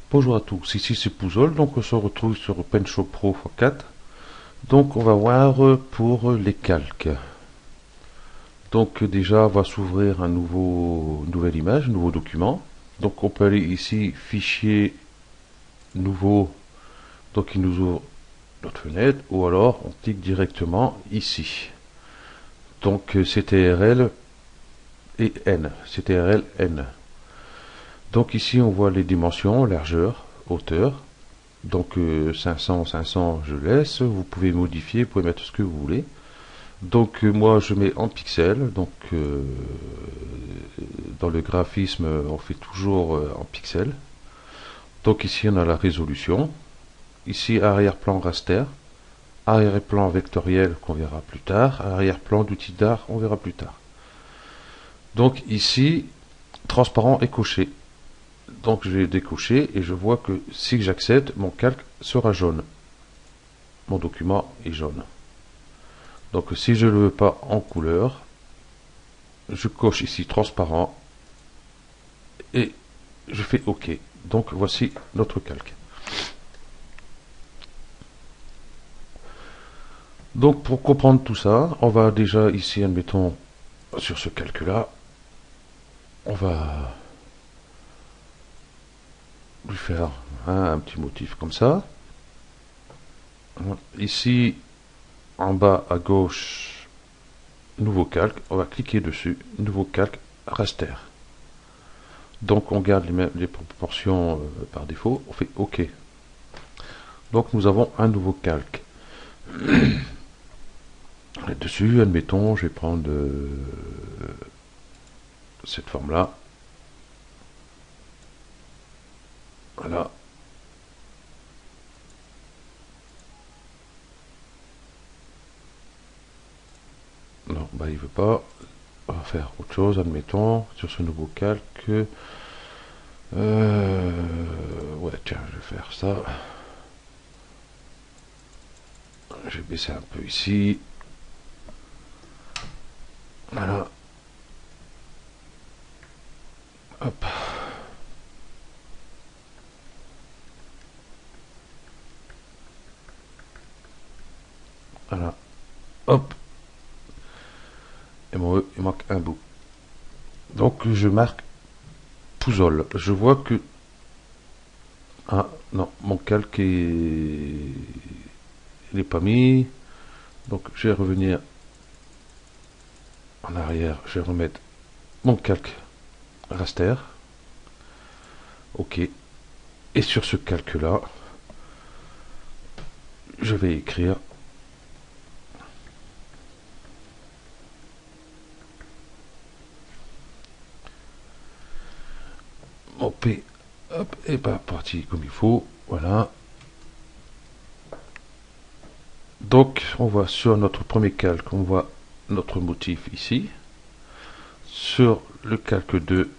Bonjour à tous, ici c'est Pouzol, donc on se retrouve sur OpenShop Pro x4. Donc on va voir pour les calques. Donc déjà va s'ouvrir une nouvelle image, un nouveau document. Donc on peut aller ici, fichier, nouveau, donc il nous ouvre notre fenêtre, ou alors on clique directement ici. Donc CTRL et N, CTRL N. Donc ici on voit les dimensions, largeur, hauteur. Donc 500, 500, je laisse. Vous pouvez modifier, vous pouvez mettre ce que vous voulez. Donc moi je mets en pixels. Donc dans le graphisme, on fait toujours en pixels. Donc ici on a la résolution. Ici arrière-plan raster, arrière-plan vectoriel qu'on verra plus tard, arrière-plan d'outil d'art on verra plus tard. Donc ici transparent est coché. Donc je vais décocher et je vois que si j'accepte, mon calque sera jaune. Mon document est jaune. Donc si je ne le veux pas en couleur, je coche ici transparent et je fais OK. Donc voici notre calque. Donc pour comprendre tout ça, on va déjà ici, admettons, sur ce calque-là, on va lui faire un petit motif comme ça. Ici, en bas à gauche, nouveau calque, on va cliquer dessus, nouveau calque raster. Donc on garde les proportions par défaut, on fait OK. Donc nous avons un nouveau calque. Là-dessus, admettons, je vais prendre cette forme-là. Voilà. Non, bah il veut pas. On va faire autre chose, admettons, sur ce nouveau calque. Ouais, tiens, je vais faire ça. Je vais baisser un peu ici. Voilà. Hop. Voilà. Hop. Et il manque un bout. Donc je marque Pouzol. Je vois que... Ah non, mon calque est... Il n'est pas mis. Donc je vais revenir en arrière. Je vais remettre mon calque raster. OK. Et sur ce calque-là, je vais écrire mon P. Hop, et pas parti comme il faut. Voilà. Donc, on voit sur notre premier calque, on voit notre motif ici. Sur le calque 2,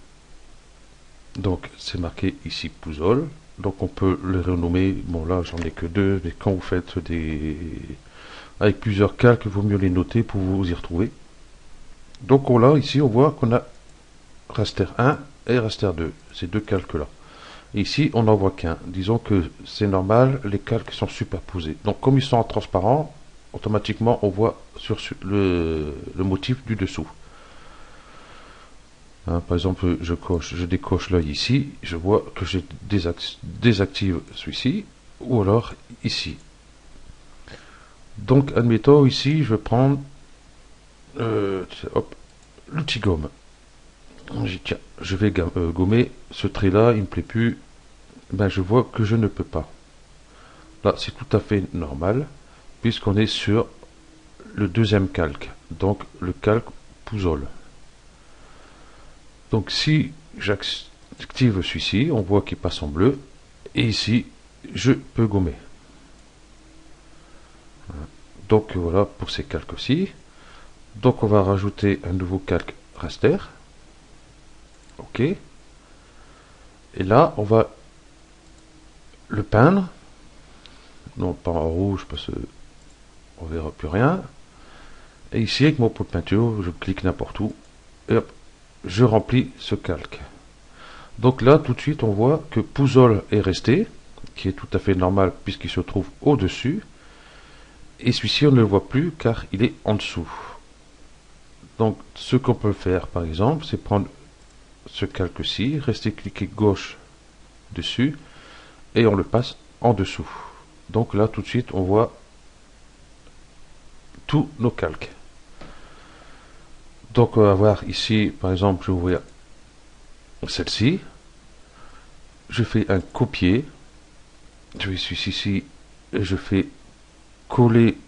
donc c'est marqué ici Pouzol. Donc on peut le renommer. Bon là, j'en ai que deux, mais quand vous faites avec plusieurs calques, il vaut mieux les noter pour vous y retrouver. Donc ici, on voit qu'on a raster 1 et raster 2, ces deux calques-là. Ici, on n'en voit qu'un. Disons que c'est normal, les calques sont superposés. Donc, comme ils sont en transparent, automatiquement, on voit sur le motif du dessous. Hein, par exemple, je décoche là, ici, je vois que je désactive celui-ci, ou alors ici. Donc, admettons, ici, je vais prendre l'outil gomme. Tiens, je vais gommer ce trait-là, il me plaît plus. Ben, je vois que je ne peux pas. Là, c'est tout à fait normal, puisqu'on est sur le deuxième calque, donc le calque Pouzol. Donc si j'active celui-ci, on voit qu'il passe en bleu, et ici, je peux gommer. Donc voilà pour ces calques-ci. Donc on va rajouter un nouveau calque raster. OK. Et là, on va le peindre. Non, pas en rouge parce qu'on ne verra plus rien. Et ici, avec mon pot de peinture, je clique n'importe où. Et hop, je remplis ce calque. Donc là, tout de suite, on voit que Pouzol est resté, qui est tout à fait normal puisqu'il se trouve au-dessus. Et celui-ci, on ne le voit plus car il est en dessous. Donc, ce qu'on peut faire, par exemple, c'est prendre ce calque-ci, rester cliqué gauche dessus, et on le passe en dessous. Donc là, tout de suite, on voit tous nos calques. Donc, on va voir ici, par exemple, je vais ouvrir celle-ci. Je fais un copier. Je suis ici et je fais coller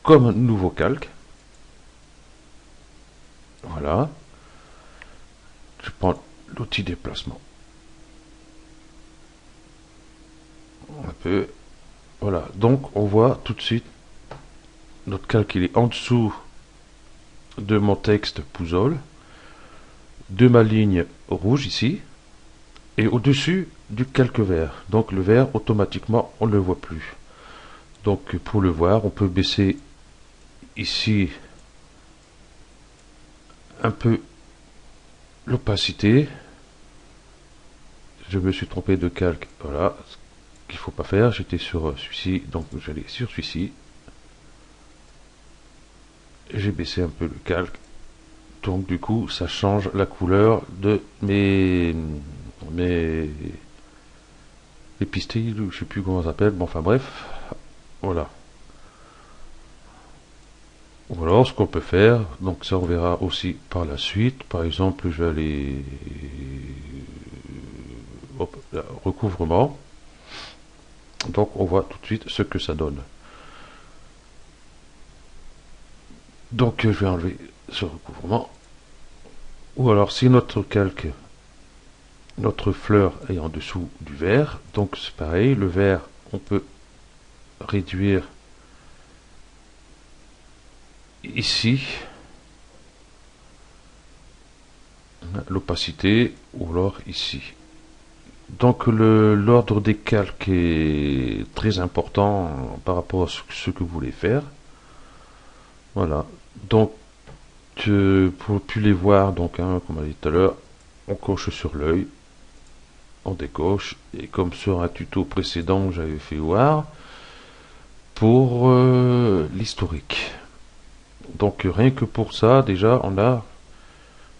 comme un nouveau calque. Voilà. Je prends l'outil déplacement. Un peu. Voilà. Donc, on voit tout de suite notre calque, il est en dessous de mon texte Pouzol, de ma ligne rouge ici, et au-dessus du calque vert. Donc le vert, automatiquement, on ne le voit plus. Donc pour le voir, on peut baisser ici un peu l'opacité. Je me suis trompé de calque, voilà, ce qu'il ne faut pas faire. J'étais sur celui-ci, donc j'allais sur celui-ci. J'ai baissé un peu le calque. Donc du coup, ça change la couleur de mes les pistils, je sais plus comment ça s'appelle, bon enfin bref, voilà. Ou alors ce qu'on peut faire, donc ça on verra aussi par la suite, par exemple je vais aller hop, là, recouvrement, donc on voit tout de suite ce que ça donne. Donc je vais enlever ce recouvrement, ou alors si notre calque, notre fleur est en dessous du vert, donc c'est pareil, le vert on peut réduire ici l'opacité ou alors ici. Donc l'ordre des calques est très important par rapport à ce que vous voulez faire. Voilà. Donc pour plus les voir, donc comme on a dit tout à l'heure, on coche sur l'œil, on décoche, et comme sur un tuto précédent j'avais fait voir pour l'historique. Donc rien que pour ça, déjà on a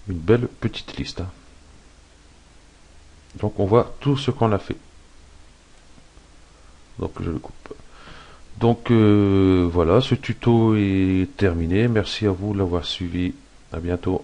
une belle petite liste. Donc on voit tout ce qu'on a fait. Donc je le coupe. Donc voilà, ce tuto est terminé. Merci à vous de l'avoir suivi. À bientôt.